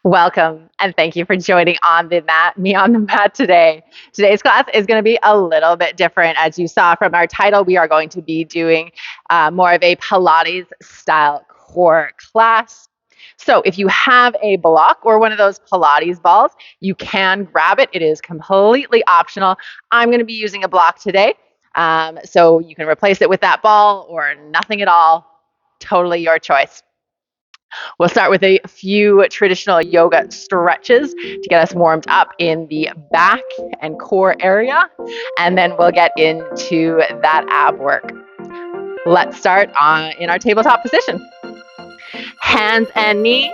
Welcome and thank you for joining me on the mat today. Today's class is going to be a little bit different. As you saw from our title, we are going to be doing more of a Pilates style core class. So if you have a block or one of those Pilates balls, you can grab it. It is completely optional. I'm going to be using a block today. So you can replace it with that ball or nothing at all. Totally your choice. We'll start with a few traditional yoga stretches to get us warmed up in the back and core area, and then we'll get into that ab work. Let's start in our tabletop position. Hands and knees.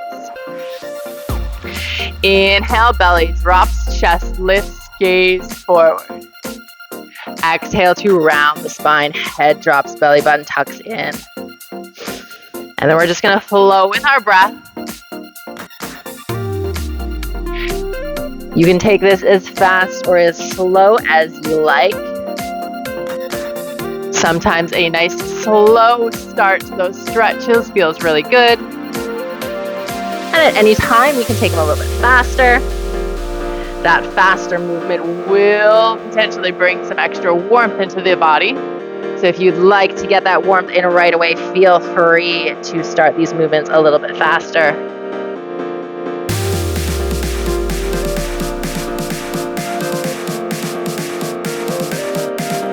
Inhale, belly drops, chest lifts, gaze forward. Exhale to round the spine, head drops, belly button tucks in. And then we're just going to flow with our breath. You can take this as fast or as slow as you like. Sometimes a nice slow start to those stretches feels really good. And at any time, we can take them a little bit faster. That faster movement will potentially bring some extra warmth into the body. So if you'd like to get that warmth in right away, feel free to start these movements a little bit faster.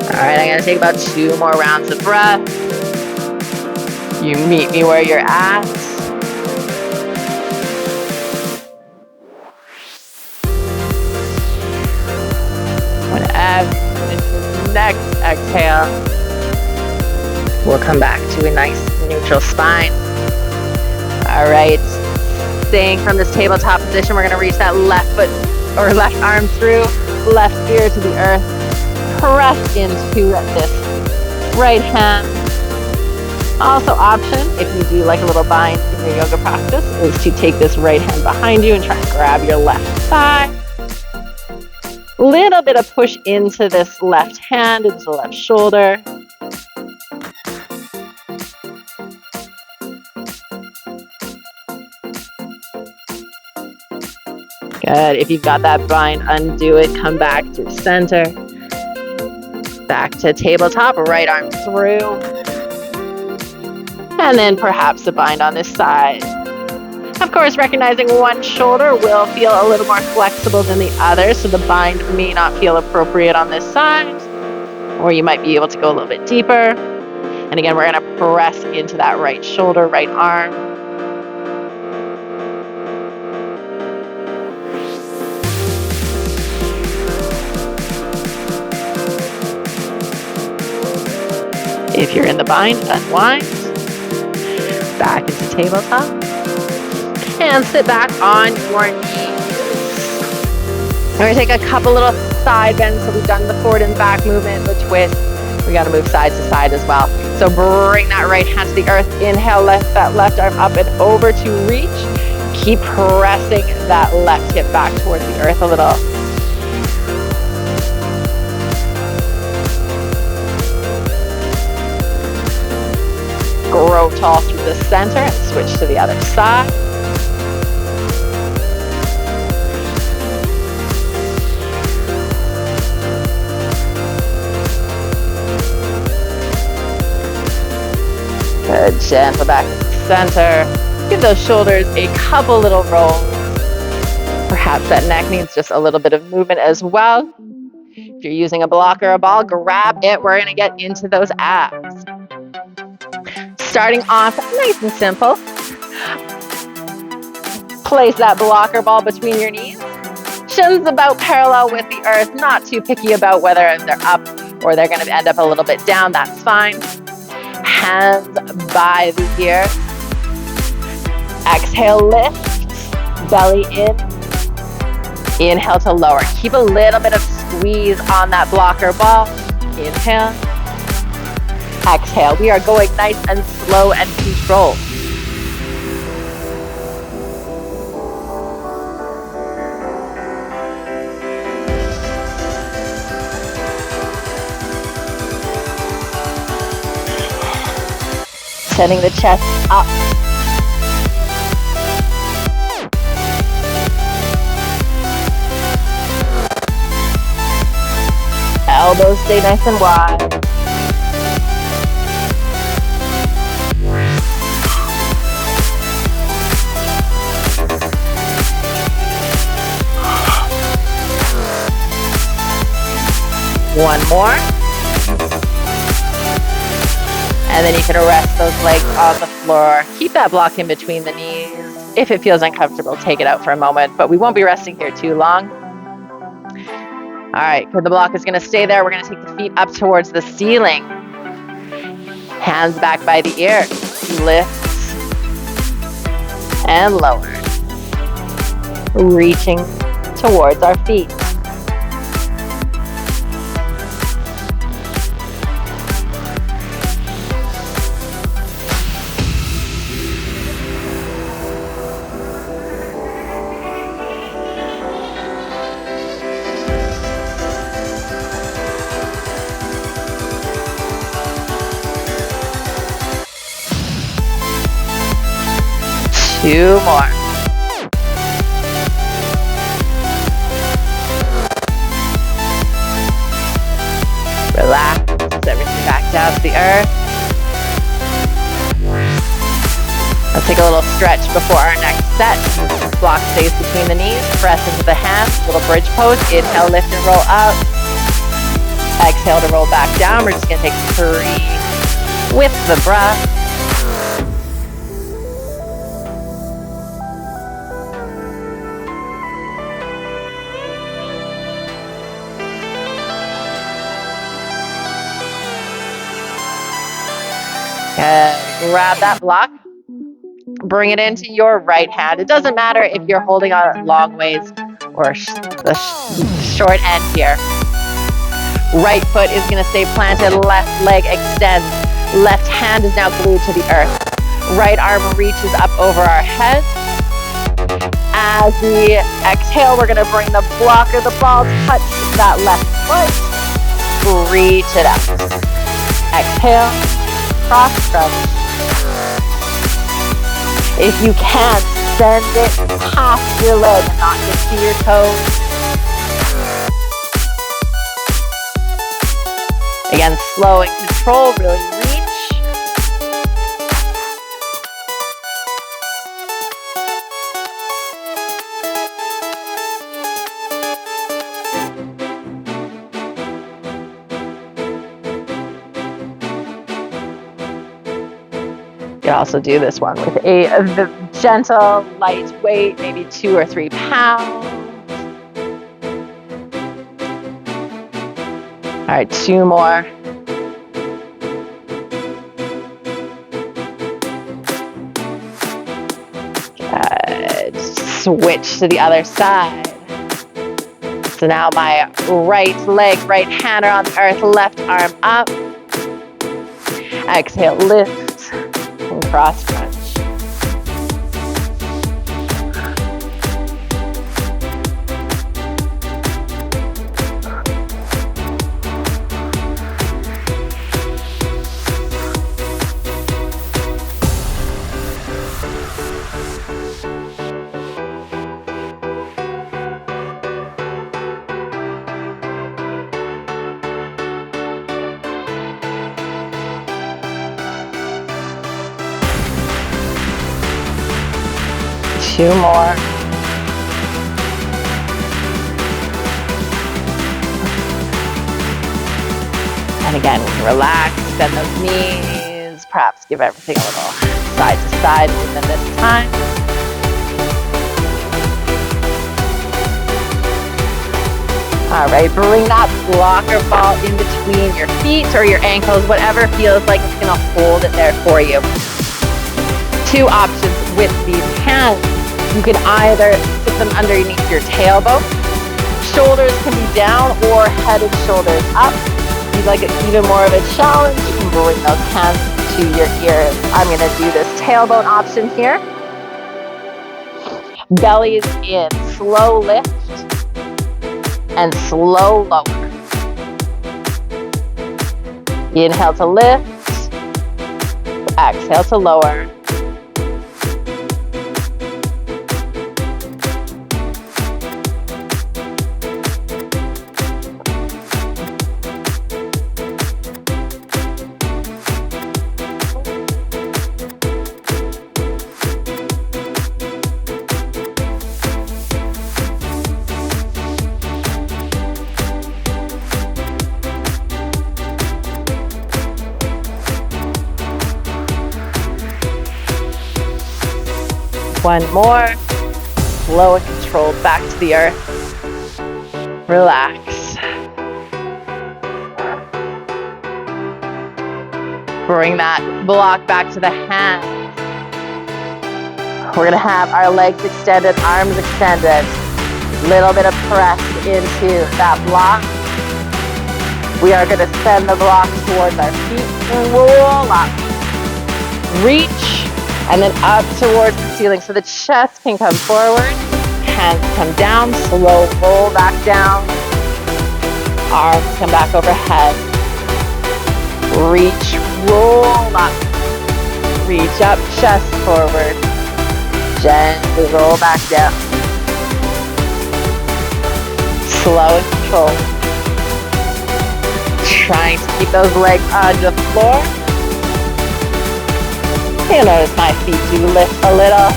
All right, I'm going to take about 2 more rounds of breath. You meet me where you're at. Whenever next exhale, we'll come back to a nice neutral spine. All right, staying from this tabletop position, we're going to reach that left foot or left arm through, left ear to the earth. Press into this right hand. Also option, if you do like a little bind in your yoga practice, is to take this right hand behind you and try and grab your left thigh. Little bit of push into this left hand, into the left shoulder. Good. If you've got that bind, undo it. Come back to center. Back to tabletop, right arm through. And then perhaps a bind on this side. Of course, recognizing one shoulder will feel a little more flexible than the other, so the bind may not feel appropriate on this side, or you might be able to go a little bit deeper. And again, we're going to press into that right shoulder, right arm. If you're in the bind, unwind. Back into tabletop. And sit back on your knees. We're going to take a couple little side bends. So we've done the forward and back movement, the twist. We got to move side to side as well. So bring that right hand to the earth. Inhale, lift that left arm up and over to reach. Keep pressing that left hip back towards the earth a little. Grow tall through the center and switch to the other side. Good, gentle back to the center. Give those shoulders a couple little rolls. Perhaps that neck needs just a little bit of movement as well. If you're using a block or a ball, grab it. We're going to get into those abs. Starting off nice and simple. Place that blocker ball between your knees. Shins about parallel with the earth. Not too picky about whether they're up or they're going to end up a little bit down. That's fine. Hands by the ear. Exhale, lift. Belly in. Inhale to lower. Keep a little bit of squeeze on that blocker ball. Inhale. Exhale. We are going nice and slow and controlled. Sending the chest up. Elbows stay nice and wide. One more. And then you can rest those legs on the floor. Keep that block in between the knees. If it feels uncomfortable, take it out for a moment, but we won't be resting here too long. All right, the block is gonna stay there. We're gonna take the feet up towards the ceiling. Hands back by the ear. Lift and lower. Reaching towards our feet. Two more. Relax everything back down to the earth. Let's take a little stretch before our next set. Block stays between the knees. Press into the hands. Little bridge pose. Inhale, lift and roll up. Exhale to roll back down. We're just going to take 3 with the breath. Grab that block, bring it into your right hand. It doesn't matter if you're holding on long ways or the short end here. Right foot is going to stay planted, left leg extends. Left hand is now glued to the earth. Right arm reaches up over our head. As we exhale, we're going to bring the block or the ball touch that left foot. Reach it up. Exhale, cross stretch. If you can, send it past your leg and not just to your toes. Again, slow and control, really reach. You can also do this one with a gentle, light weight, maybe 2 or 3 pounds. All right, 2 more. Good. Switch to the other side. So now my right leg, right hand are on the earth, left arm up. Exhale, lift and cross stretch. Two more. And again, relax, bend those knees, perhaps give everything a little side to side movement this time. All right, bring that blocker ball in between your feet or your ankles, whatever feels like it's gonna hold it there for you. 2 options with these hands. You can either put them underneath your tailbone. Shoulders can be down or head and shoulders up. If you'd like even more of a challenge, you can bring those hands to your ears. I'm going to do this tailbone option here. Belly is in. Slow lift and slow lower. Inhale to lift. Exhale to lower. One more. Slow and controlled back to the earth. Relax. Bring that block back to the hands. We're gonna have our legs extended, arms extended. Little bit of press into that block. We are gonna send the block towards our feet and roll up. Reach, and then up towards the ceiling. So the chest can come forward, hands come down, slow roll back down. Arms come back overhead. Reach, roll up. Reach up, chest forward. Gently roll back down. Slow and controlled. Trying to keep those legs on the floor. You'll notice my feet do lift a little.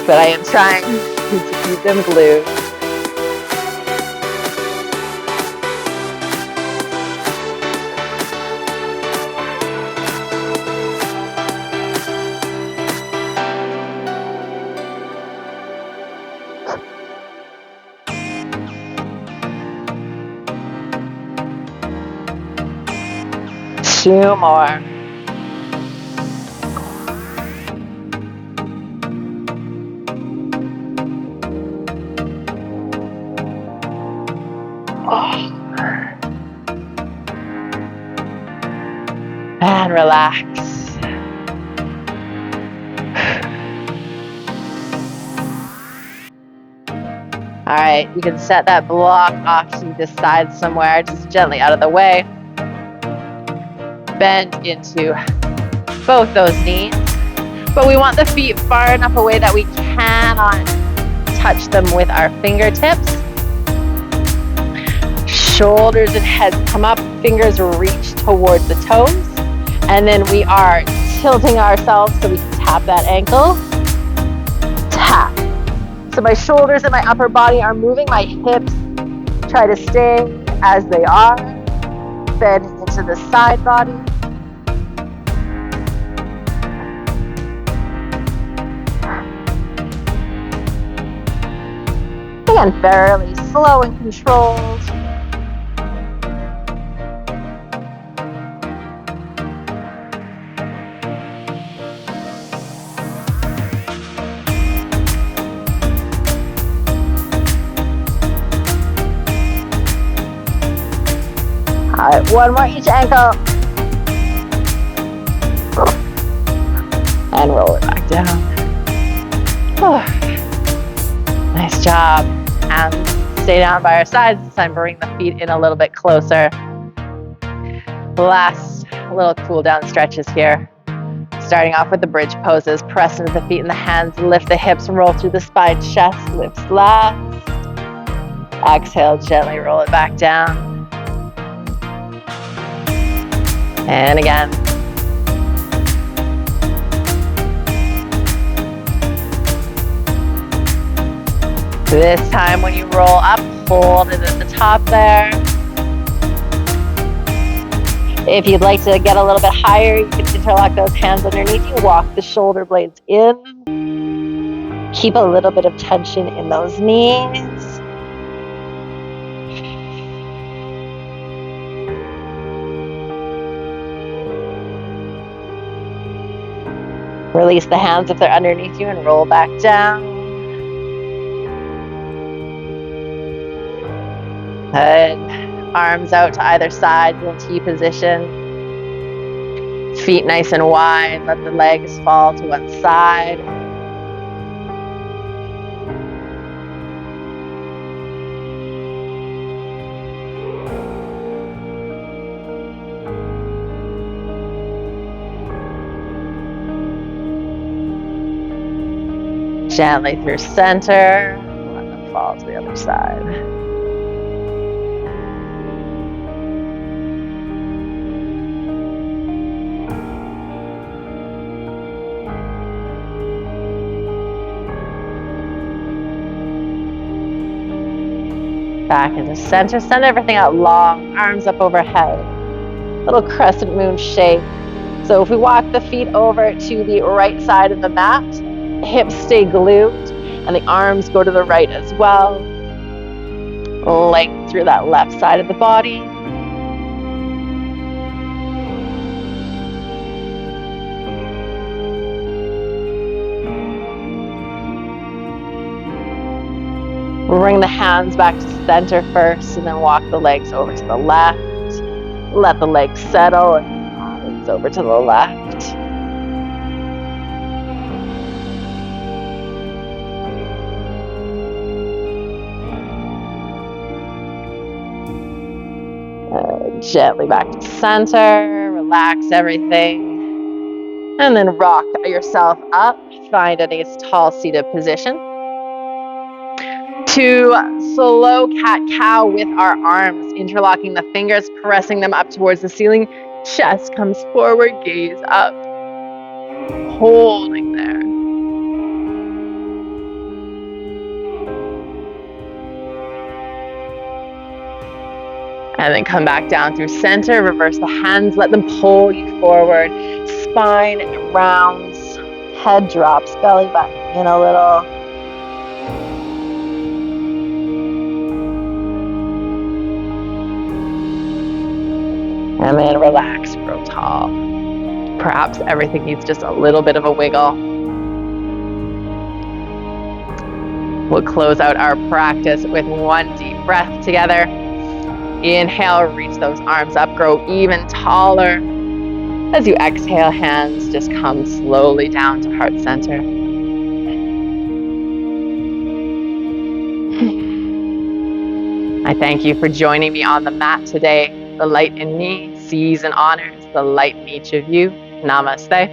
But I am trying to keep them glued. Two more. And relax. All right, you can set that block off to the side somewhere, just gently out of the way. Bend into both those knees, but we want the feet far enough away that we cannot touch them with our fingertips. Shoulders and head come up, fingers reach towards the toes, and then we are tilting ourselves so we can tap that ankle. Tap. So my shoulders and my upper body are moving, my hips try to stay as they are, bending into the side body. Again, fairly slow and controlled. All right, one more each ankle. And roll it back down. Nice job. Hands stay down by our sides. This time bring the feet in a little bit closer. Last little cool down stretches here. Starting off with the bridge poses. Press into the feet and the hands. Lift the hips, roll through the spine. Chest lifts last. Exhale, gently roll it back down. And again. This time when you roll up, hold it at the top there. If you'd like to get a little bit higher, you can interlock those hands underneath you, walk the shoulder blades in. Keep a little bit of tension in those knees. Release the hands if they're underneath you and roll back down. Good. Arms out to either side in T position. Feet nice and wide. Let the legs fall to one side. Gently through center. Let them fall to the other side. Back into center. Send everything out long, arms up overhead. Little crescent moon shape. So if we walk the feet over to the right side of the mat, hips stay glued and the arms go to the right as well. Length through that left side of the body. Bring the hands back to center first and then walk the legs over to the left. Let the legs settle and hands over to the left. Gently back to center, relax everything, and then rock yourself up. Find a nice tall seated position. To slow cat-cow with our arms, interlocking the fingers, pressing them up towards the ceiling. Chest comes forward, gaze up. Holding there. And then come back down through center, reverse the hands, let them pull you forward. Spine rounds, head drops, belly button in a little. And then relax, grow tall. Perhaps everything needs just a little bit of a wiggle. We'll close out our practice with one deep breath together. Inhale, reach those arms up, grow even taller. As you exhale, hands just come slowly down to heart center. I thank you for joining me on the mat today. The light in me sees and honors the light in each of you. Namaste.